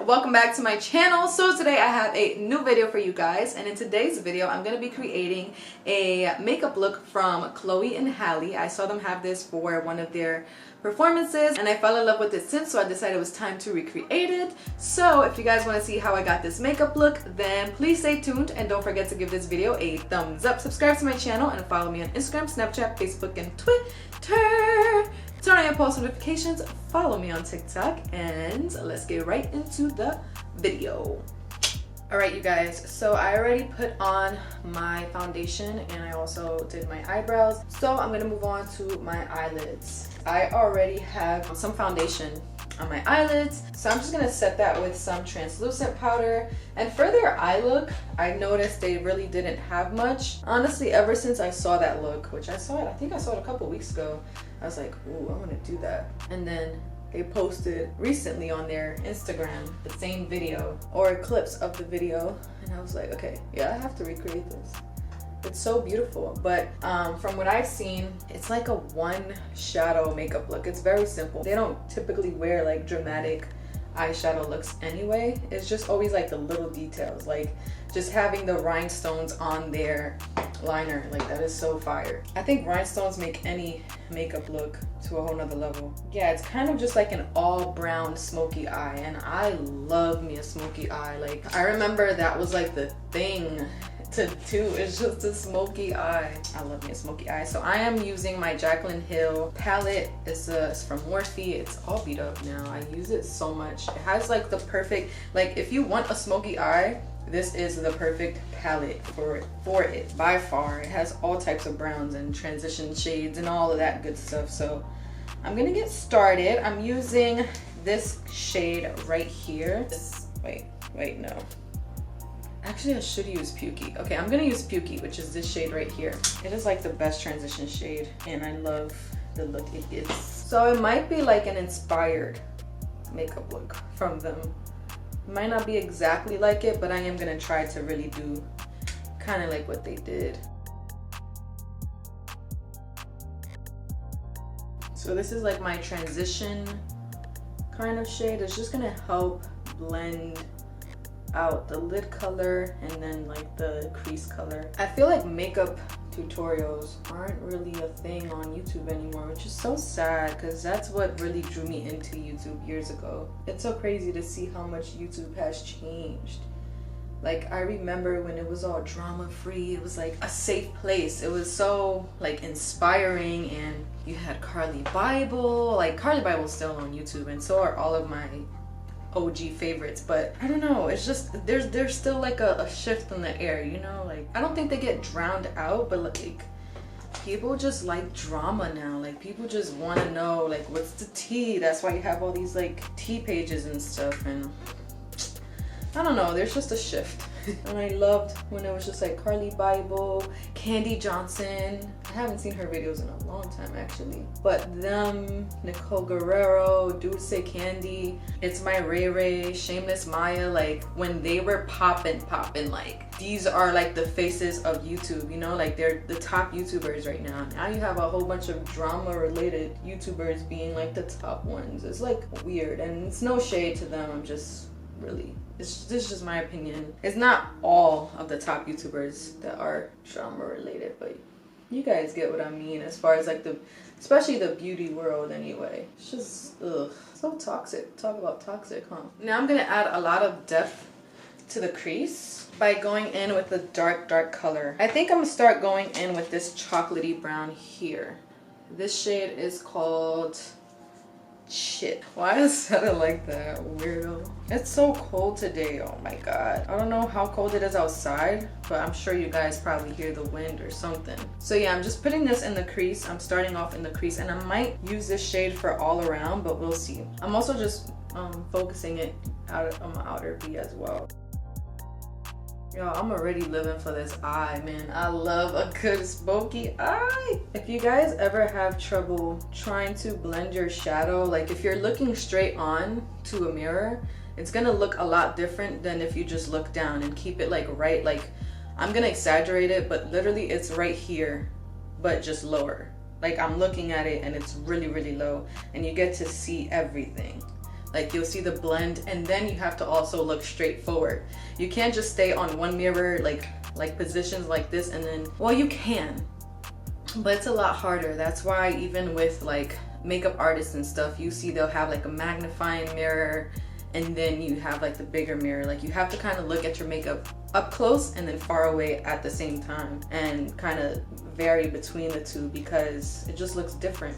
welcome back to my channel. So today I have a new video for you guys, and in today's video I'm going to be creating a makeup look from Chloe and Halle. I saw them have this for one of their performances and I fell in love with it since, so I decided it was time to recreate it. So if you guys want to see how I got this makeup look, then please stay tuned and don't forget to give this video a thumbs up, subscribe to my channel, and follow me on Instagram, Snapchat, Facebook, and Twitter. Turn on your post notifications, follow me on TikTok, and let's get right into the video. Alright you guys, so I already put on my foundation and I also did my eyebrows. So I'm going to move on to my eyelids. I already have some foundation on my eyelids, so I'm just going to set that with some translucent powder. And for their eye look, I noticed they really didn't have much. Honestly, ever since I saw that look, which I think I saw it a couple weeks ago, I was like, ooh, I'm going to do that. And then they posted recently on their Instagram the same video or clips of the video, and I was like, okay, yeah, I have to recreate this. It's so beautiful. But from what I've seen, it's like a one shadow makeup look. It's very simple. They don't typically wear like dramatic eyeshadow looks anyway. It's just always like the little details, like just having the rhinestones on their liner, like that is so fire. I think rhinestones make any makeup look to a whole nother level. Yeah, it's kind of just like an all brown smoky eye, and I love me a smoky eye. Like I remember that was like the thing to do, is just a smoky eye. I love me a smoky eye. So I am using my Jaclyn Hill palette. It's from Morphe. It's all beat up now. I use it so much. It has like the perfect, like if you want a smoky eye, this is the perfect palette for it by far. It has all types of browns and transition shades and all of that good stuff. So I'm gonna get started. I'm using this shade right here. Wait, no. Actually, I should use Pukey. Okay, I'm gonna use Pukey, which is this shade right here. It is like the best transition shade, and I love the look it gives. So it might be like an inspired makeup look from them. It might not be exactly like it, but I am gonna try to really do kind of like what they did. So this is like my transition kind of shade. It's just gonna help blend out the lid color and then like the crease color. I feel like makeup tutorials aren't really a thing on YouTube anymore, which is so sad because that's what really drew me into YouTube years ago. It's so crazy to see how much YouTube has changed. Like I remember when it was all drama free, it was like a safe place. It was so like inspiring, and you had Carly Bible. Like Carly Bible's still on YouTube, and so are all of my OG favorites. But I don't know, it's just there's still like a shift in the air, you know? Like I don't think they get drowned out, but like people just like drama now. Like people just want to know like what's the tea. That's why you have all these like tea pages and stuff, and I don't know, there's just a shift. And I loved when it was just like Carly Bible, Candy Johnson. I haven't seen her videos in a long time actually. But them, Nicole Guerrero, Dulce Candy, It's My Ray Ray, Shameless Maya, like when they were popping, like these are like the faces of YouTube, you know, like they're the top YouTubers right now. Now you have a whole bunch of drama related YouTubers being like the top ones. It's like weird, and it's no shade to them. I'm just really, this is just my opinion. It's not all of the top YouTubers that are drama related, but you guys get what I mean as far as like especially the beauty world anyway. It's just, ugh, so toxic. Talk about toxic, huh? Now I'm gonna add a lot of depth to the crease by going in with a dark color. I think I'm gonna start going in with this chocolatey brown here. This shade is called Shit. Why is that like that? Weirdo. It's so cold today. Oh my god. I don't know how cold it is outside, but I'm sure you guys probably hear the wind or something. So yeah, I'm just putting this in the crease. I'm starting off in the crease, and I might use this shade for all around, but we'll see. I'm also just focusing it out on my outer V as well. Yo, I'm already living for this eye, man. I love a good smoky eye. If you guys ever have trouble trying to blend your shadow, like if you're looking straight on to a mirror, it's gonna look a lot different than if you just look down and keep it like right, like I'm gonna exaggerate it, but literally it's right here, but just lower. Like I'm looking at it and it's really low, and you get to see everything. Like you'll see the blend, and then you have to also look straight forward. You can't just stay on one mirror like positions like this and then, well, you can, but it's a lot harder. That's why even with like makeup artists and stuff, you see they'll have like a magnifying mirror and then you have like the bigger mirror. Like you have to kind of look at your makeup up close and then far away at the same time and kind of vary between the two because it just looks different.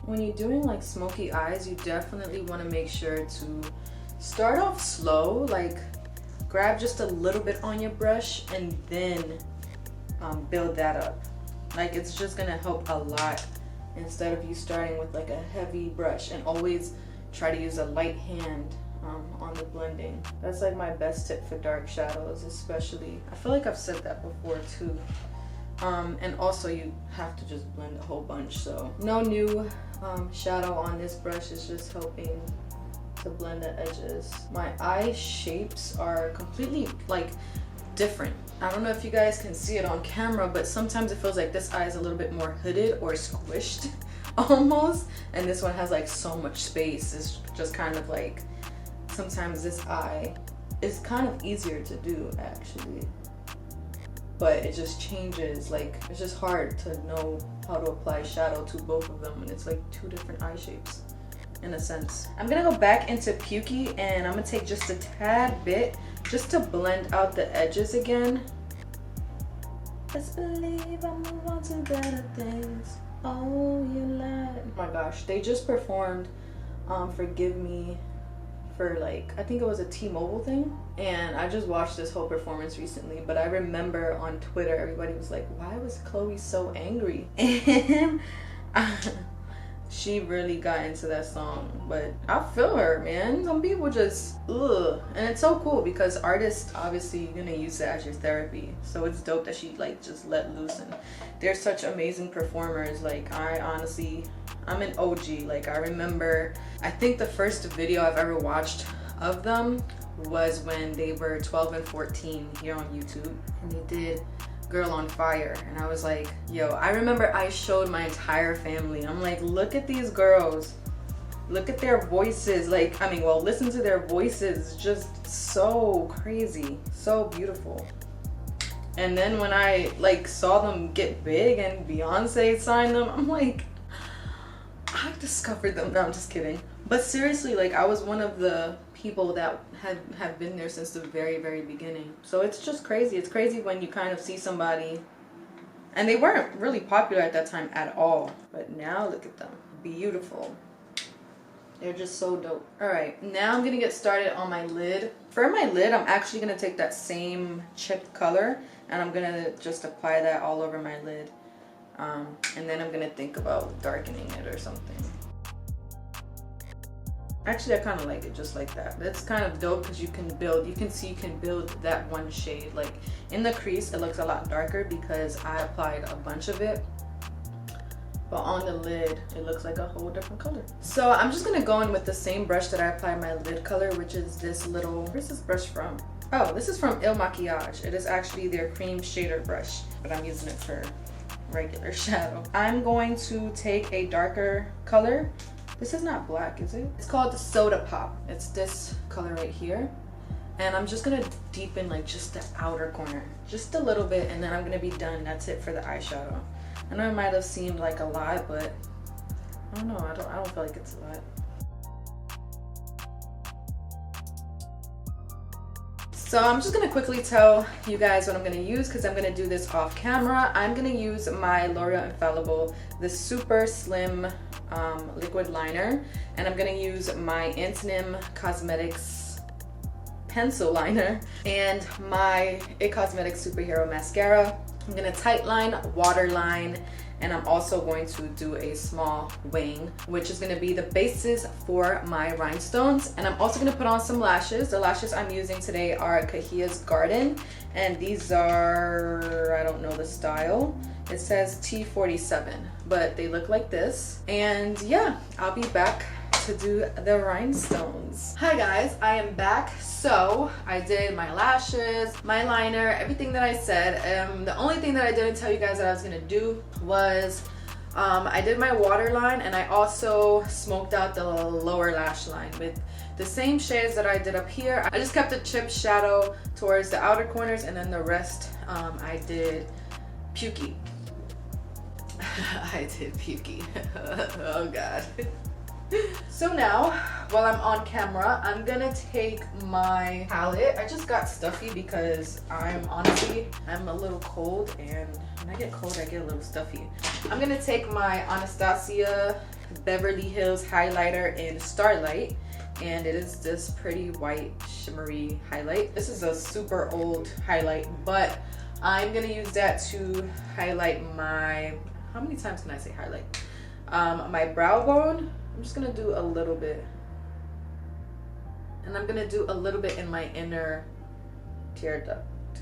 When you're doing like smoky eyes, you definitely want to make sure to start off slow, like grab just a little bit on your brush and then build that up. Like it's just gonna help a lot instead of you starting with like a heavy brush, and always try to use a light hand on the blending. That's like my best tip for dark shadows, especially. I feel like I've said that before too. And also you have to just blend a whole bunch, so no new shadow on this brush, is just helping to blend the edges. My eye shapes are completely like different. I don't know if you guys can see it on camera, but sometimes it feels like this eye is a little bit more hooded or squished almost, and this one has like so much space. It's just kind of like, sometimes this eye is kind of easier to do actually, but it just changes. Like it's just hard to know how to apply shadow to both of them, and it's like two different eye shapes in a sense. I'm gonna go back into Pukey and I'm gonna take just a tad bit just to blend out the edges again. Let's believe I move on to better things. Oh, you lied. Oh my gosh, they just performed Forgive Me for like, I think it was a T-Mobile thing, and I just watched this whole performance recently, but I remember on Twitter everybody was like, why was Chloe so angry? And she really got into that song, but I feel her, man. Some people just ugh, and it's so cool because artists obviously gonna use that as your therapy, so it's dope that she like just let loose. And they're such amazing performers. Like I'm an OG. Like I remember, I think the first video I've ever watched of them was when they were 12 and 14 here on YouTube, and they did Girl on Fire, and I was like, yo, I remember I showed my entire family. I'm like, look at these girls, look at their voices. Like, I mean, well, listen to their voices, just so crazy, so beautiful. And then when I like saw them get big and Beyonce signed them, I'm like, I discovered them. No, I'm just kidding. But seriously, like I was one of the people that have been there since the very beginning. So it's just crazy. It's crazy when you kind of see somebody, and they weren't really popular at that time at all, but now look at them, beautiful. They're just so dope. All right, now I'm gonna get started on my lid. For my lid, I'm actually gonna take that same chipped color and I'm gonna just apply that all over my lid, and then I'm gonna think about darkening it or something. Actually, I kind of like it just like that. That's kind of dope because you can build, you can build that one shade. Like in the crease, it looks a lot darker because I applied a bunch of it. But on the lid, it looks like a whole different color. So I'm just gonna go in with the same brush that I applied my lid color, which is this little, where's this brush from? Oh, this is from Il Makiage. It is actually their cream shader brush, but I'm using it for regular shadow. I'm going to take a darker color. This is not black, is it? It's called the Soda Pop. It's this color right here. And I'm just gonna deepen like just the outer corner, just a little bit, and then I'm gonna be done. That's it for the eyeshadow. I know it might have seemed like a lot, but I don't know, I don't feel like it's a lot. So I'm just gonna quickly tell you guys what I'm gonna use because I'm gonna do this off camera. I'm gonna use my L'Oreal Infallible, the super slim liquid liner, and I'm gonna use my Antonym Cosmetics pencil liner and my It Cosmetics Superhero Mascara. I'm gonna tightline, waterline, and I'm also going to do a small wing, which is gonna be the basis for my rhinestones. And I'm also gonna put on some lashes. The lashes I'm using today are Cahilla's Garden, and these are, I don't know the style. It says T47, but they look like this. And yeah, I'll be back to do the rhinestones. Hi guys, I am back. So I did my lashes, my liner, everything that I said. The only thing that I didn't tell you guys that I was gonna do was I did my waterline, and I also smoked out the lower lash line with the same shades that I did up here. I just kept a chip shadow towards the outer corners, and then the rest I did pukey. I did pukey. Oh god. So now, while I'm on camera, I'm gonna take my palette. I just got stuffy because I'm a little cold, and when I get cold I get a little stuffy. I'm gonna take my Anastasia Beverly Hills highlighter in Starlight, and it is this pretty white shimmery highlight. This is a super old highlight, but I'm gonna use that to highlight my, how many times can I say highlight? My brow bone. I'm just gonna do a little bit, and I'm gonna do a little bit in my inner tear duct.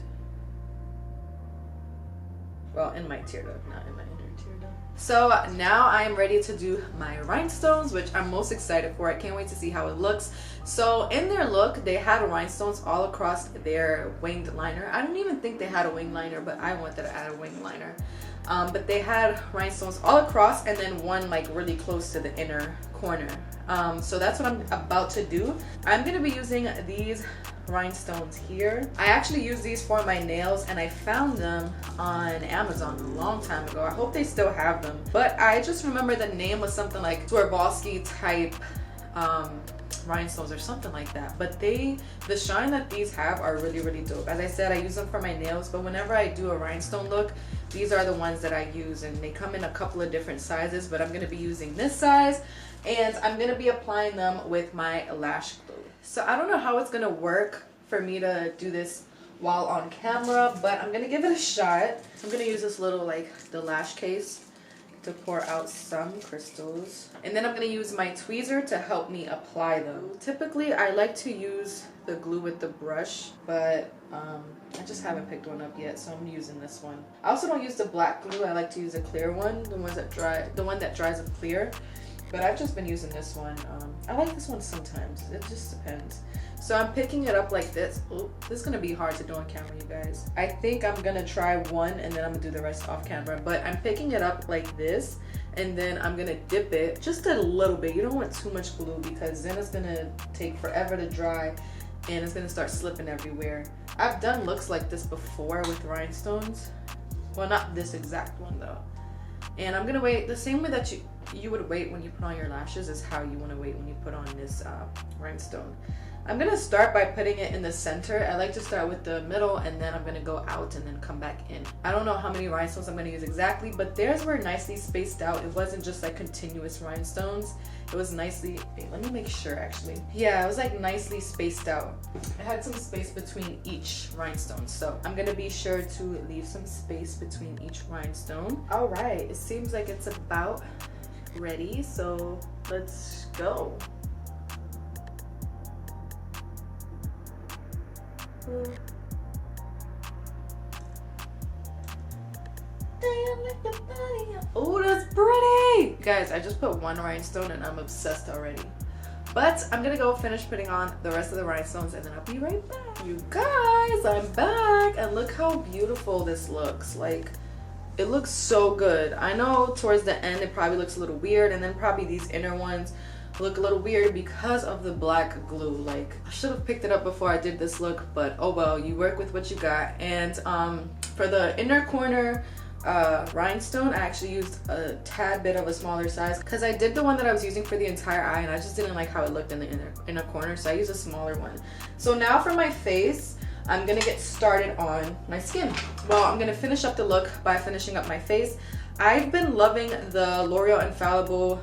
Well, in my tear duct, not in my inner tear duct. So now I'm ready to do my rhinestones, which I'm most excited for. I can't wait to see how it looks. So in their look, they had rhinestones all across their winged liner. I don't even think they had a wing liner, but I wanted to add a wing liner. But they had rhinestones all across, and then one like really close to the inner corner. So that's what I'm about to do. I'm gonna be using these rhinestones here. I actually use these for my nails, and I found them on Amazon a long time ago. I hope they still have them, but I just remember the name was something like Swarovski type rhinestones or something like that. But the shine that these have are really, really dope. As I said, I use them for my nails, but whenever I do a rhinestone look, these are the ones that I use, and they come in a couple of different sizes, but I'm going to be using this size, and I'm going to be applying them with my lash glue. So I don't know how it's going to work for me to do this while on camera, but I'm going to give it a shot. I'm going to use this little the lash case to pour out some crystals, and then I'm going to use my tweezer to help me apply them. Typically I like to use the glue with the brush, but I just haven't picked one up yet, so I'm using this one. I also don't use the black glue. I like to use a clear one, the one that dries up clear, but I've just been using this one. I like this one sometimes, it just depends. So I'm picking it up like this. Oh, this is gonna be hard to do on camera, you guys. I think I'm gonna try one, and then I'm gonna do the rest off camera, but I'm picking it up like this, and then I'm gonna dip it just a little bit. You don't want too much glue, because then it's gonna take forever to dry, and it's gonna start slipping everywhere. I've done looks like this before with rhinestones. Well, not this exact one though. And I'm gonna wait the same way that you would wait when you put on your lashes is how you want to wait when you put on this rhinestone. I'm gonna start by putting it in the center. I like to start with the middle, and then I'm gonna go out and then come back in. I don't know how many rhinestones I'm gonna use exactly, but theirs were nicely spaced out. It wasn't just like continuous rhinestones. It was nicely, wait, let me make sure actually. Yeah, it was like nicely spaced out. I had some space between each rhinestone, so I'm gonna be sure to leave some space between each rhinestone. All right, it seems like it's about ready, so let's go. Oh, that's pretty! Guys, I just put one rhinestone and I'm obsessed already. But I'm gonna go finish putting on the rest of the rhinestones, and then I'll be right back. You guys, I'm back, and look how beautiful this looks. Like, it looks so good. I know towards the end it probably looks a little weird, and then probably these inner ones look a little weird because of the black glue. Like, I should have picked it up before I did this look, but oh well, you work with what you got. And for the inner corner rhinestone, I actually used a tad bit of a smaller size because I did the one that I was using for the entire eye, and I just didn't like how it looked in the inner corner, so I used a smaller one. So now for my face, I'm gonna get started on my skin. Well, I'm gonna finish up the look by finishing up my face. I've been loving the L'Oreal Infallible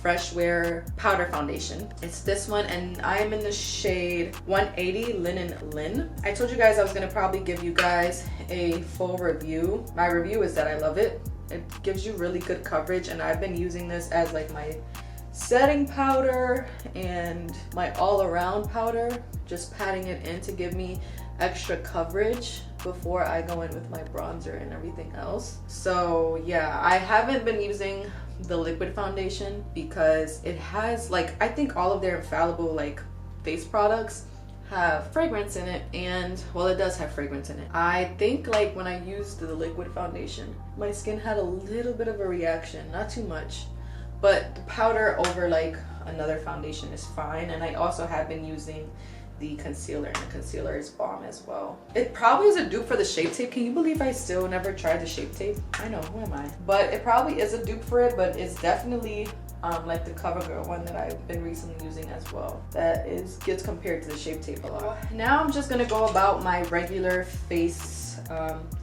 Fresh Wear Powder Foundation. It's this one, and I am in the shade 180 Linen Lin. I told you guys I was gonna probably give you guys a full review. My review is that I love it. It gives you really good coverage, and I've been using this as like my setting powder and my all-around powder, just patting it in to give me extra coverage before I go in with my bronzer and everything else. So yeah, I haven't been using the liquid foundation because it has, like, I think all of their Infallible like face products have fragrance in it, and well, it does have fragrance in it. I think like when I used the liquid foundation, my skin had a little bit of a reaction, not too much, but the powder over like another foundation is fine. And I also have been using the concealer, and the concealer is bomb as well. It probably is a dupe for the Shape Tape. Can you believe I still never tried the Shape Tape? I know, who am I? But it probably is a dupe for it, but it's definitely like the CoverGirl one that I've been recently using as well. That gets compared to the Shape Tape a lot. Now I'm just gonna go about my regular face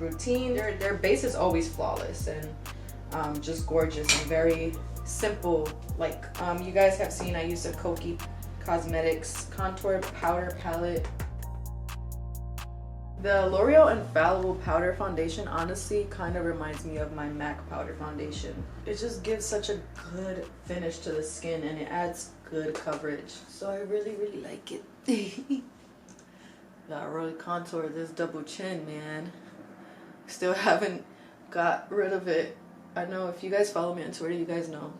routine. Their base is always flawless and just gorgeous and very simple. Like you guys have seen, I use a Kokie Cosmetics contour powder palette. The L'Oreal Infallible powder foundation honestly kind of reminds me of my MAC powder foundation. It just gives such a good finish to the skin, and it adds good coverage. So I really like it. Gotta really contour this double chin, man. Still haven't got rid of it. I know if you guys follow me on Twitter, you guys know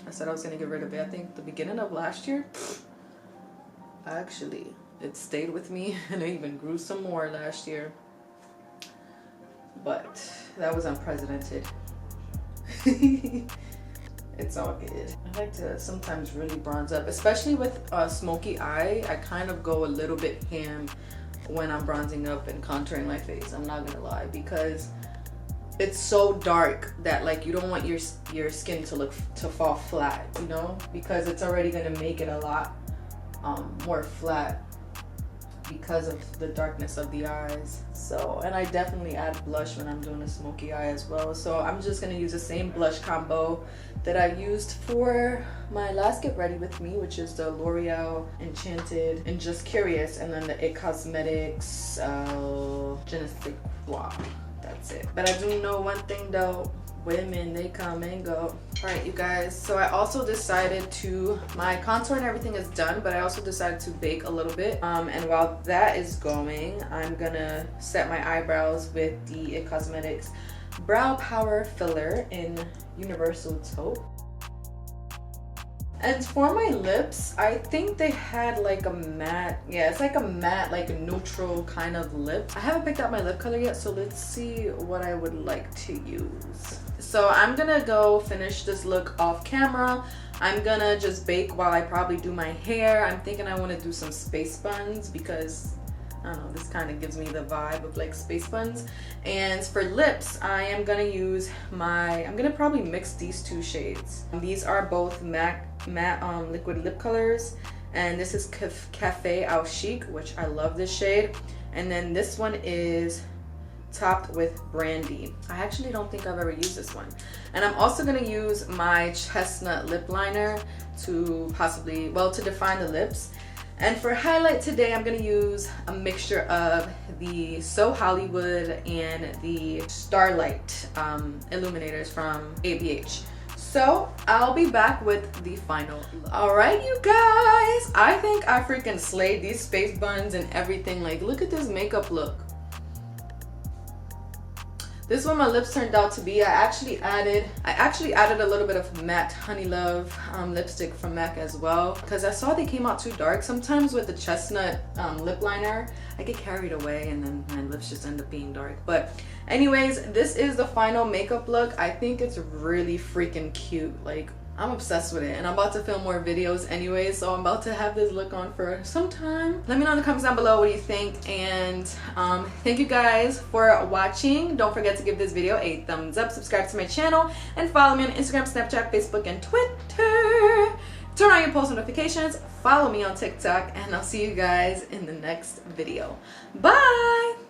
I said I was gonna get rid of it. I think the beginning of last year. Actually, it stayed with me, and it even grew some more last year, but that was unprecedented. It's all good. I like to sometimes really bronze up, especially with smoky eye. I kind of go a little bit ham when I'm bronzing up and contouring my face, I'm not gonna lie, because it's so dark that like you don't want your skin to fall flat, you know, because it's already gonna make it a lot more flat because of the darkness of the eyes. So, and I definitely add blush when I'm doing a smoky eye as well. So I'm just gonna use the same blush combo that I used for my last Get Ready With Me, which is the L'Oreal Enchanted and Just Curious, and then the It Cosmetics Je ne sais quoi. That's it. But I do know one thing though, women, they come and go. All right, you guys, so I also decided to, my contour and everything is done, but I also decided to bake a little bit, and while that is going, I'm gonna set my eyebrows with the It Cosmetics Brow Power Filler in Universal Taupe. And for my lips, I think they had like a matte, yeah, it's like a matte, like a neutral kind of lip. I haven't picked out my lip color yet, so let's see what I would like to use. So I'm gonna go finish this look off camera. I'm gonna just bake while I probably do my hair. I'm thinking I wanna do some space buns because, I don't know, this kind of gives me the vibe of like space buns. And for lips, I am gonna use I'm gonna probably mix these two shades. These are both matte liquid lip colors, and this is Cafe Au Chic, which I love this shade. And then this one is topped with Brandy. I actually don't think I've ever used this one. And I'm also gonna use my chestnut lip liner to possibly, well, to define the lips. And for highlight today, I'm gonna use a mixture of the So Hollywood and the Starlight illuminators from ABH. So I'll be back with the final look. All right, you guys, I think I freaking slayed these space buns and everything. Like, look at this makeup look. This is what my lips turned out to be. I actually added a little bit of matte Honey Love lipstick from MAC as well, because I saw they came out too dark. Sometimes with the chestnut lip liner, I get carried away and then my lips just end up being dark. But anyways, this is the final makeup look. I think it's really freaking cute. Like, I'm obsessed with it, and I'm about to film more videos anyway, so I'm about to have this look on for some time. Let me know in the comments down below what you think, and thank you guys for watching. Don't forget to give this video a thumbs up, subscribe to my channel, and follow me on Instagram, Snapchat, Facebook, and Twitter. Turn on your post notifications, follow me on TikTok, and I'll see you guys in the next video. Bye!